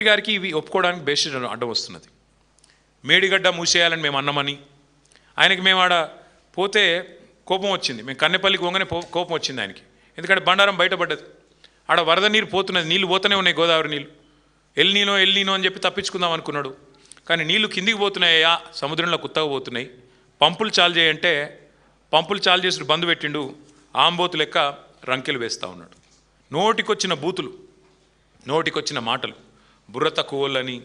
గారికి ఇవి ఒప్పుకోవడానికి బేసిస్ అడ్డం వస్తున్నది. మేడిగడ్డ మూసేయాలని మేము అన్నామని ఆయనకి మేము ఆడ పోతే కోపం వచ్చింది. మేము కన్నెపల్లికి పోగానే కోపం వచ్చింది ఆయనకి. ఎందుకంటే బండారం బయటపడ్డది. ఆడ వరద నీరు పోతున్నది, నీళ్ళు పోతూనే ఉన్నాయి, గోదావరి నీళ్ళు. ఎల్నీనో అని చెప్పి తప్పించుకుందాం అనుకున్నాడు. కానీ నీళ్లు కిందికి పోతున్నాయా, సముద్రంలో కుత్తగా పోతున్నాయి, పంపులు చాలు చేయంటే పంపులు చాలు చేసి బంద్ పెట్టిండు. ఆంబోతు లెక్క రంకెలు వేస్తూ ఉన్నాడు. నోటికొచ్చిన బూతులు, నోటికొచ్చిన మాటలు, బుర్ర తక్కువలని,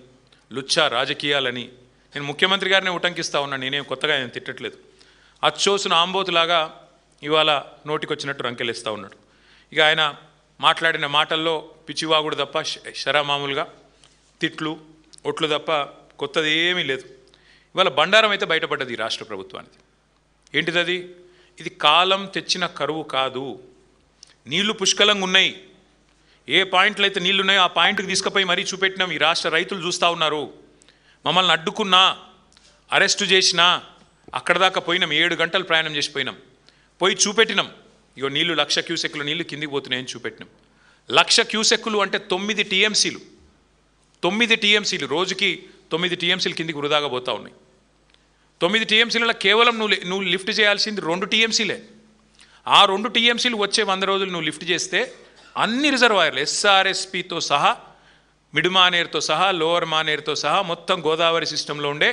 లుచ్చా రాజకీయాలని. నేను ముఖ్యమంత్రి గారిని ఉటంకిస్తూ ఉన్నాను, నేనేం కొత్తగా ఆయన తిట్టట్లేదు. అచ్చోసిన ఆంబోతులాగా ఇవాళ నోటికొచ్చినట్టు రంకెలేస్తూ ఉన్నాడు. ఇక ఆయన మాట్లాడిన మాటల్లో పిచ్చివాగుడు తప్ప శరామామూలుగా తిట్లు ఒట్లు తప్ప కొత్తది ఏమీ లేదు. ఇవాళ బండారం అయితే బయటపడ్డది ఈ రాష్ట్ర ప్రభుత్వానికి. ఏంటిది? ఇది కాలం తెచ్చిన కరువు కాదు. నీళ్లు పుష్కలంగా ఉన్నాయి. ఏ పాయింట్లు అయితే నీళ్లు ఉన్నాయో ఆ పాయింట్కి తీసుకుపోయి మరీ చూపెట్టినాం. ఈ రాష్ట్ర రైతులు చూస్తూ ఉన్నారు. మమ్మల్ని అడ్డుకున్నా, అరెస్టు చేసినా అక్కడ దాకా పోయినాం. 7 గంటలు ప్రయాణం చేసి పోయినాం. పోయి చూపెట్టినాం. ఇగో నీళ్లు 1,00,000 క్యూసెక్కులు నీళ్లు కిందికి పోతున్నాయని చూపెట్టినాం. 1,00,000 క్యూసెక్కులు అంటే 9 టీఎంసీలు. 9 టీఎంసీలు రోజుకి 9 టీఎంసీలు కిందికి వృధాగా పోతూ ఉన్నాయి. 9 టీఎంసీలలో కేవలం నువ్వు లిఫ్ట్ చేయాల్సింది 2 టీఎంసీలే. ఆ 2 టీఎంసీలు వచ్చే 100 రోజులు నువ్వు లిఫ్ట్ చేస్తే అన్ని రిజర్వాయర్లు ఎస్ఆర్ఎస్పితో సహా, మిడ్ మానేరుతో సహా, లోవర్ మానేరుతో సహా మొత్తం గోదావరి సిస్టంలో ఉండే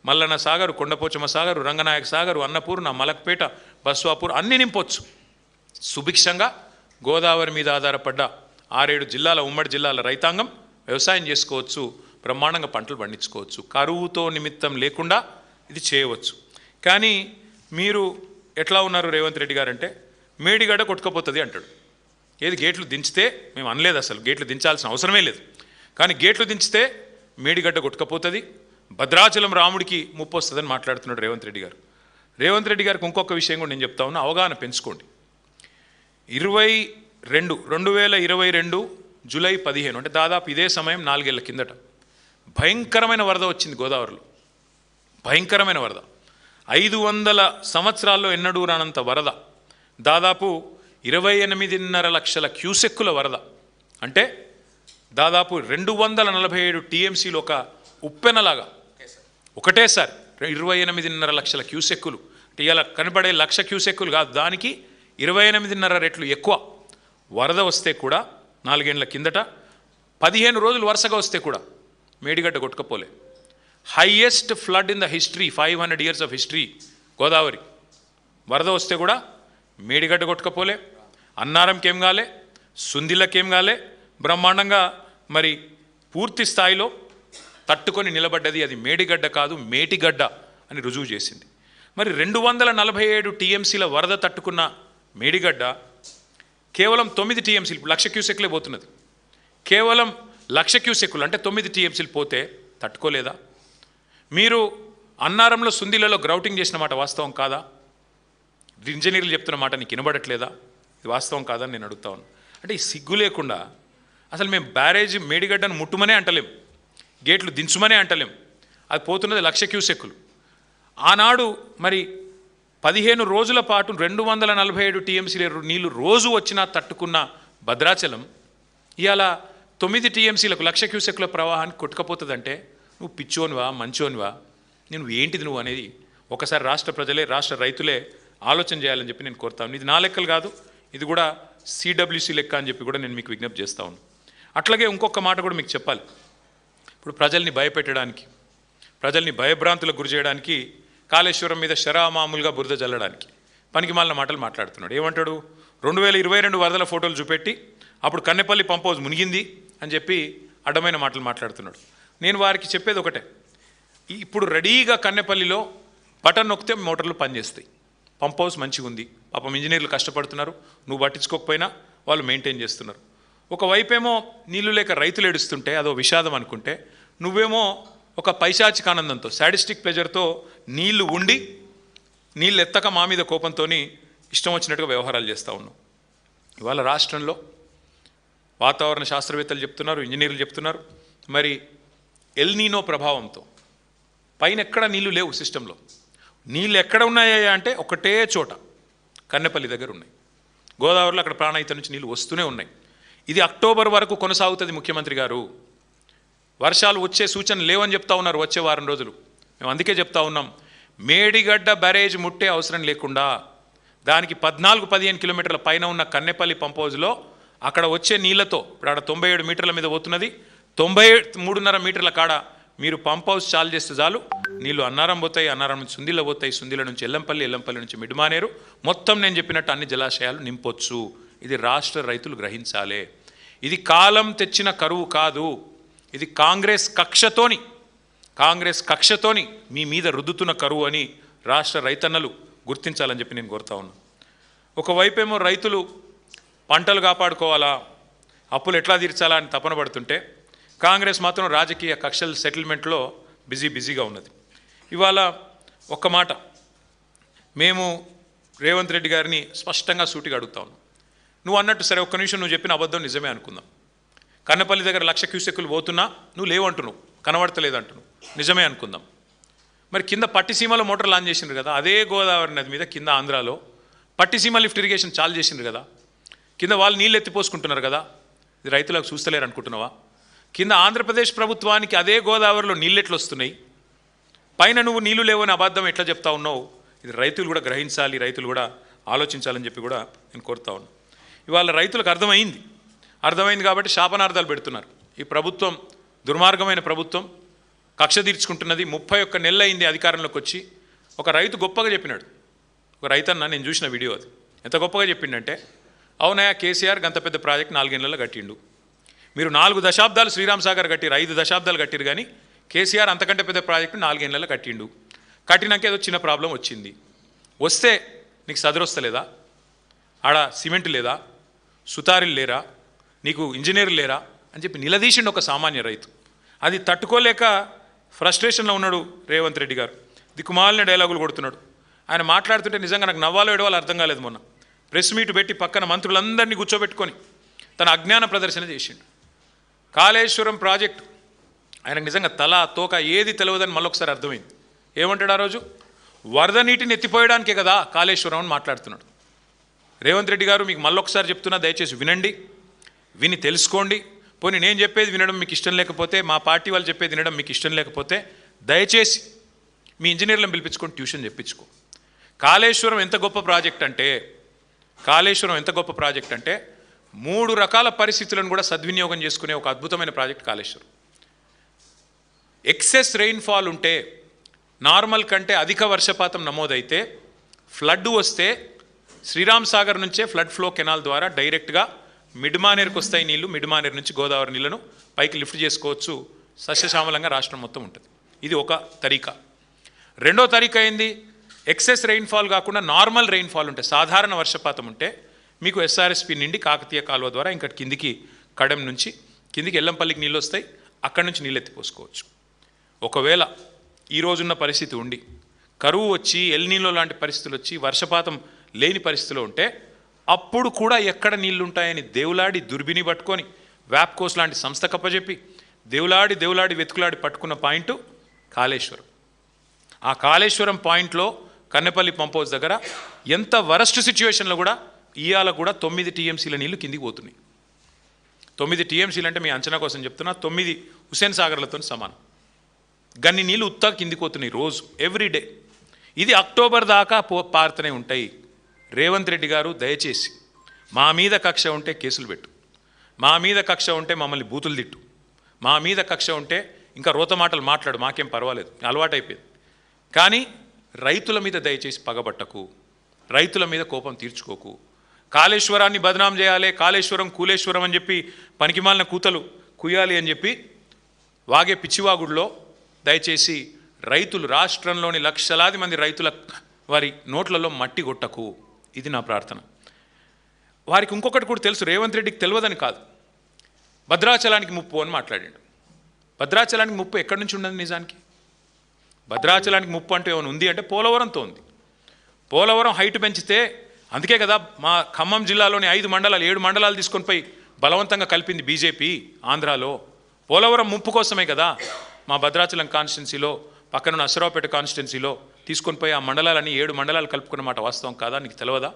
మల్లన్న సాగరు, కొండపోచమ్మ సాగరు, రంగనాయక సాగరు, అన్నపూర్ణ, మలక్పేట, బస్వాపూర్ అన్నీ నింపొచ్చు. సుభిక్షంగా గోదావరి మీద ఆధారపడ్డ 6-7 జిల్లాల ఉమ్మడి జిల్లాల రైతాంగం వ్యవసాయం చేసుకోవచ్చు, బ్రహ్మాండంగా పంటలు పండించుకోవచ్చు. కరువుతో నిమిత్తం లేకుండా ఇది చేయవచ్చు. కానీ మీరు ఎట్లా ఉన్నారు రేవంత్ రెడ్డి గారు అంటే, మేడిగడ్డ కొట్టుకపోతుంది అంటాడు. ఏది గేట్లు దించితే, మేము అనలేదు అసలు గేట్లు దించాల్సిన అవసరమే లేదు, కానీ గేట్లు దించితే మేడిగడ్డ కొట్టుకపోతుంది, భద్రాచలం రాముడికి ముప్పు వస్తుందని మాట్లాడుతున్నాడు రేవంత్ రెడ్డి గారు. రేవంత్ రెడ్డి గారికి ఇంకొక విషయం కూడా నేను చెప్తా ఉన్నా, అవగాహన పెంచుకోండి. 2022 జూలై 15 అంటే దాదాపు ఇదే సమయం 4 ఏళ్ల కిందట భయంకరమైన వరద వచ్చింది గోదావరిలో. భయంకరమైన వరద, 500 సంవత్సరాల్లో ఎన్నడూ రానంత వరద, దాదాపు 28.5 లక్షల క్యూసెక్కుల వరద. అంటే దాదాపు 247 టీఎంసీలు ఒక ఉప్పెనలాగా ఒకటేసారి 28.5 లక్షల క్యూసెక్కులు. అంటే ఇలా కనబడే 1,00,000 క్యూసెక్కులు కాదు, దానికి 28.5 రెట్లు ఎక్కువ వరద వస్తే కూడా 4 ఏళ్ల కిందట 15 రోజులు వరుసగా వస్తే కూడా మేడిగడ్డ కొట్టుకపోలే. Highest flood in the history, 500 years of history Godavari. వరద వస్తే కూడా మేడిగడ్డ కొట్టుకపోలే, అన్నారంకేం కాలే, సుందిలకేం కాలే, బ్రహ్మాండంగా మరి పూర్తి స్థాయిలో తట్టుకొని నిలబడ్డది. అది మేడిగడ్డ కాదు, మేటిగడ్డ అని రుజువు చేసింది. మరి 247 టీఎంసీల వరద తట్టుకున్న మేడిగడ్డ కేవలం 9 టీఎంసీలు, 1,00,000 క్యూసెక్లే పోతున్నది. కేవలం 1,00,000 క్యూసెక్కులు అంటే 9 టీఎంసీలు పోతే తట్టుకోలేదా? మీరు అన్నారంలో సుందిలలో గ్రౌటింగ్ చేసిన మాట వాస్తవం కాదా? ఇంజనీర్లు చెప్తున్న మాట నీకు వినబడట్లేదా? ఇది వాస్తవం కాదని నేను అడుగుతా ఉన్నాను. అంటే ఈ సిగ్గు లేకుండా అసలు మేము బ్యారేజ్ మేడిగడ్డను ముట్టుమనే అంటలేం, గేట్లు దించుమనే అంటలేం. అది పోతున్నది 1,00,000 క్యూసెక్కులు. ఆనాడు మరి 15 రోజుల పాటు 247 టీఎంసీల నీళ్లు రోజు వచ్చినా తట్టుకున్న భద్రాచలం ఇవాళ 9 టీఎంసీలకు 1,00,000 క్యూసెక్కుల ప్రవాహాన్ని కొట్టుకపోతుందంటే నువ్వు పిచ్చోనివా, మంచోనివా, నువ్వు ఏంటిది నువ్వు అనేది ఒకసారి రాష్ట్ర ప్రజలే, రాష్ట్ర రైతులే ఆలోచన చేయాలని చెప్పి నేను కోరుతాను. ఇది నా లెక్కలు కాదు, ఇది కూడా సిడబ్ల్యూసి లెక్క అని చెప్పి కూడా నేను మీకు విజ్ఞప్తి చేస్తా ఉన్నాను. అట్లాగే ఇంకొక మాట కూడా మీకు చెప్పాలి. ఇప్పుడు ప్రజల్ని భయపెట్టడానికి, ప్రజల్ని భయభ్రాంతులకు గురి చేయడానికి, కాళేశ్వరం మీద శరామామూలుగా బురద జల్లడానికి పనికిమాలిన మాటలు మాట్లాడుతున్నాడు. ఏమంటాడు? 2022 వరదల ఫోటోలు చూపెట్టి అప్పుడు కన్నెపల్లి పంప్ హౌస్ మునిగింది అని చెప్పి అడ్డమైన మాటలు మాట్లాడుతున్నాడు. నేను వారికి చెప్పేది ఒకటే, ఇప్పుడు రెడీగా కన్నెపల్లిలో బటన్ నొక్కితే మోటార్లు పనిచేస్తాయి. పంప్ హౌస్ మంచిగా ఉంది, పాపం ఇంజనీర్లు కష్టపడుతున్నారు, నువ్వు పట్టించుకోకపోయినా వాళ్ళు మెయింటైన్ చేస్తున్నారు. ఒకవైపేమో నీళ్లు లేక రైతులు ఏడుస్తుంటే అదో విషాదం అనుకుంటే, నువ్వేమో ఒక పైశాచిక ఆనందంతో, సాడిస్టిక్ ప్లెజర్తో నీళ్లు ఉండి నీళ్ళు ఎత్తక మా మీద కోపంతో ఇష్టం వచ్చినట్టుగా వ్యవహారాలు చేస్తూ ఉన్నావు. ఇవాళ రాష్ట్రంలో వాతావరణ శాస్త్రవేత్తలు చెప్తున్నారు, ఇంజనీర్లు చెప్తున్నారు, మరి ఎల్నీనో ప్రభావంతో పైన ఎక్కడ నీళ్లు లేవు సిస్టంలో. నీళ్ళు ఎక్కడ ఉన్నాయా అంటే ఒకటే చోట కన్నెపల్లి దగ్గర ఉన్నాయి. గోదావరిలో అక్కడ ప్రాణహిత నుంచి నీళ్ళు వస్తూనే ఉన్నాయి. ఇది అక్టోబర్ వరకు కొనసాగుతుంది ముఖ్యమంత్రి గారు. వర్షాలు వచ్చే సూచనలు లేవని చెప్తా ఉన్నారు వచ్చే వారం రోజులు. మేము అందుకే చెప్తా ఉన్నాం, మేడిగడ్డ బ్యారేజ్ ముట్టే అవసరం లేకుండా దానికి 14-15 కిలోమీటర్ల పైన ఉన్న కన్నెపల్లి పంప్ హౌజ్లో అక్కడ వచ్చే నీళ్లతో, ఇప్పుడు ఆడ 97 మీటర్ల మీద పోతున్నది, 93.5 మీటర్ల కాడ మీరు పంప్ హౌస్ చాలు చేస్తే చాలు, నీళ్లు అన్నారం పోతాయి, అన్నారం నుంచి సుందిల పోతాయి, సుందిల నుంచి ఎల్లంపల్లి, ఎల్లంపల్లి నుంచి మిడ్మానేరు, మొత్తం నేను చెప్పినట్టు అన్ని జలాశయాలు నింపొచ్చు. ఇది రాష్ట్ర రైతులు గ్రహించాలి. ఇది కాలం తెచ్చిన కరువు కాదు, ఇది కాంగ్రెస్ కక్షతోని మీ మీద రుద్దుతున్న కరువు అని రాష్ట్ర రైతన్నలు గుర్తించాలని చెప్పి నేను కోరుతా ఉన్నాను. ఒకవైపేమో రైతులు పంటలు కాపాడుకోవాలా, అప్పులు ఎట్లా తీర్చాలా అని తపన పడుతుంటే, కాంగ్రెస్ మాత్రం రాజకీయ కక్షల సెటిల్మెంట్లో బిజీగా ఉన్నది. ఇవాళ ఒక్క మాట మేము రేవంత్ రెడ్డి గారిని స్పష్టంగా సూటిగా అడుగుతా ఉన్నాం. నువ్వు అన్నట్టు సరే, ఒక్క నిమిషం నువ్వు చెప్పిన అబద్ధం నిజమే అనుకుందాం. కన్నపల్లి దగ్గర 1,00,000 క్యూసెక్కులు పోతున్నా నువ్వు లేవంటున్నావు, కనబడతలేదంటున్నావు, నిజమే అనుకుందాం. మరి కింద పట్టిసీమలో మోటార్ లాంచ్ చేసిండ్రు కదా, అదే గోదావరి నది మీద కింద ఆంధ్రాలో పట్టిసీమ లిఫ్ట్ ఇరిగేషన్ చాలు చేసిండ్రు కదా, కింద వాళ్ళు నీళ్ళు ఎత్తిపోసుకుంటున్నారు కదా, ఇది రైతులకు చూస్తలేరు అనుకుంటున్నావా? కింద ఆంధ్రప్రదేశ్ ప్రభుత్వానికి అదే గోదావరిలో నీళ్ళు ఎట్లు వస్తున్నాయి, పైన నువ్వు నీళ్లు లేవని అబద్ధం ఎట్లా చెప్తా ఉన్నావు? ఇది రైతులు కూడా గ్రహించాలి, రైతులు కూడా ఆలోచించాలని చెప్పి కూడా నేను కోరుతా ఉన్నాను. ఇవాళ రైతులకు అర్థమైంది కాబట్టి శాపనార్థాలు పెడుతున్నారు. ఈ ప్రభుత్వం దుర్మార్గమైన ప్రభుత్వం, కక్ష తీర్చుకుంటున్నది. 31 నెలలు అయింది అధికారంలోకి వచ్చి. ఒక రైతు గొప్పగా చెప్పినాడు, ఒక రైతన్న, నేను చూసిన వీడియో, అది ఎంత గొప్పగా చెప్పిండంటే, అవునయా కేసీఆర్ గంత పెద్ద ప్రాజెక్ట్ 4 నెలల్లో కట్టిండు, మీరు 4 దశాబ్దాలు శ్రీరామ్ సాగర్ కట్టిరు, 5 దశాబ్దాలు కట్టిరు, కానీ కేసీఆర్ అంతకంటే పెద్ద ప్రాజెక్టు 4 నెలల్లో కట్టిండు. కట్టినాక ఏదో చిన్న ప్రాబ్లం వచ్చింది, వస్తే నీకు సదరొస్తలేదా? ఆడ సిమెంట్ లేదా, సుతారీలు లేరా, నీకు ఇంజనీర్లు లేరా అని చెప్పి నిలదీసిండు ఒక సామాన్య రైతు. అది తట్టుకోలేక ఫ్రస్ట్రేషన్లో ఉన్నాడు రేవంత్ రెడ్డి గారు. దిక్కుమాలిన డైలాగులు కొడుతున్నాడు. ఆయన మాట్లాడుతుంటే నిజంగా నాకు నవ్వాలో ఏడవాలో అర్థం కాలేదు. మొన్న ప్రెస్ మీట్ పెట్టి పక్కన మంత్రులందరినీ కూర్చోబెట్టుకొని తన అజ్ఞాన ప్రదర్శన చేసిండు. కాళేశ్వరం ప్రాజెక్టు ఆయనకు నిజంగా తల తోక ఏది తెలియదని మళ్ళొకసారి అర్థమైంది. ఏమంటాడు ఆ రోజు? వరద నీటిని ఎత్తిపోయడానికే కదా కాళేశ్వరం అని మాట్లాడుతున్నాడు. రేవంత్ రెడ్డి గారు, మీకు మళ్ళొకసారి చెప్తున్నా, దయచేసి వినండి, విని తెలుసుకోండి. పోనీ నేను చెప్పేది వినడం మీకు ఇష్టం లేకపోతే, మా పార్టీ వాళ్ళు చెప్పేది వినడం మీకు ఇష్టం లేకపోతే, దయచేసి మీ ఇంజనీర్లను పిలిపించుకొని ట్యూషన్ చెప్పించుకో. కాళేశ్వరం ఎంత గొప్ప ప్రాజెక్ట్ అంటే 3 రకాల పరిస్థితులను కూడా సద్వినియోగం చేసుకునే ఒక అద్భుతమైన ప్రాజెక్ట్ కాళేశ్వరం. ఎక్సెస్ రెయిన్ఫాల్ ఉంటే, నార్మల్ కంటే అధిక వర్షపాతం నమోదైతే, ఫ్లడ్ వస్తే శ్రీరామ్ సాగర్ నుంచే ఫ్లడ్ ఫ్లో కెనాల్ ద్వారా డైరెక్ట్గా మిడ్మానేరుకు వస్తాయి నీళ్లు. మిడ్మానేరు నుంచి గోదావరి నీళ్లను పైకి లిఫ్ట్ చేసుకోవచ్చు, సస్యశ్యామలంగా రాష్ట్రం మొత్తం ఉంటుంది. ఇది ఒక తరీకా. రెండో తరీకా ఏంది? ఎక్సెస్ రెయిన్ఫాల్ కాకుండా నార్మల్ రెయిన్ఫాల్ ఉంటే, సాధారణ వర్షపాతం ఉంటే మీకు ఎస్ఆర్ఎస్పి నుండి కాకతీయ కాలువ ద్వారా ఇంకా కిందికి, కడెం నుంచి కిందికి ఎల్లంపల్లికి నీళ్ళు వస్తాయి, అక్కడి నుంచి నీళ్ళు ఎత్తిపోసుకోవచ్చు. ఒకవేళ ఈ రోజున్న పరిస్థితి ఉండి కరువు వచ్చి, ఎల్నీలో లాంటి పరిస్థితులు వచ్చి, వర్షపాతం లేని పరిస్థితిలో ఉంటే, అప్పుడు కూడా ఎక్కడ నీళ్లు ఉంటాయని దేవులాడి దుర్బిని పట్టుకొని వ్యాప్కోస్ లాంటి సంస్థ కప్పచెప్పి దేవులాడి వెతుకులాడి పట్టుకున్న పాయింట్ కాళేశ్వరం. ఆ కాళేశ్వరం పాయింట్లో కన్నెపల్లి పంప్ హౌస్ దగ్గర ఎంత వరస్ట్ సిచ్యువేషన్లో కూడా ఇవాళ కూడా 9 టీఎంసీల నీళ్లు కిందికి పోతున్నాయి. 9 టీఎంసీలు అంటే మీ అంచనా కోసం చెప్తున్నా, 9 హుస్సేన్ సాగర్లతో సమానం. గన్ని నీళ్ళు ఉత్తా కిందికి పోతున్నాయి రోజు, ఎవ్రీడే. ఇది అక్టోబర్ దాకా పారుతూనే ఉంటాయి. రేవంత్ రెడ్డి గారు, దయచేసి మా మీద కక్ష ఉంటే కేసులు పెట్టు, మా మీద కక్ష ఉంటే మమ్మల్ని బూతులు తిట్టు, మా మీద కక్ష ఉంటే ఇంకా రోత మాటలు మాట్లాడు, మాకేం పర్వాలేదు, అలవాటైపోయింది. కానీ రైతుల మీద దయచేసి పగబట్టకు, రైతుల మీద కోపం తీర్చుకోకు. కాళేశ్వరాన్ని బదనాం చేయాలి, కాళేశ్వరం కూలేశ్వరం అని చెప్పి పనికిమాలిన కూతలు కుయ్యాలి అని చెప్పి వాగే పిచ్చివాగుడిలో దయచేసి రైతులు, రాష్ట్రంలోని లక్షలాది మంది రైతుల వారి నోట్లలో మట్టి కొట్టకు. ఇది నా ప్రార్థన. వారికి ఇంకొకటి కూడా తెలుసు, రేవంత్ రెడ్డికి తెలియదని కాదు, భద్రాచలానికి ముప్పు అని మాట్లాడాడు. భద్రాచలానికి ముప్పు ఎక్కడి నుంచి ఉండదు నిజానికి? భద్రాచలానికి ముప్పు అంటే ఏమైనా ఉంది అంటే పోలవరంతో ఉంది. పోలవరం హైట్ పెంచితే, అందుకే కదా మా ఖమ్మం జిల్లాలోని 5 మండలాలు 7 మండలాలు తీసుకొని పోయి బలవంతంగా కలిపింది బీజేపీ ఆంధ్రాలో. పోలవరం ముప్పు కోసమే కదా మా భద్రాచలం కాన్స్టిట్యున్సీలో, పక్కన నసరావుపేట కాన్స్టిట్యున్సీలో తీసుకొని పోయి ఆ మండలాలని 7 మండలాలు కలుపుకున్న మాట వాస్తవం కాదా? నీకు తెలియదా?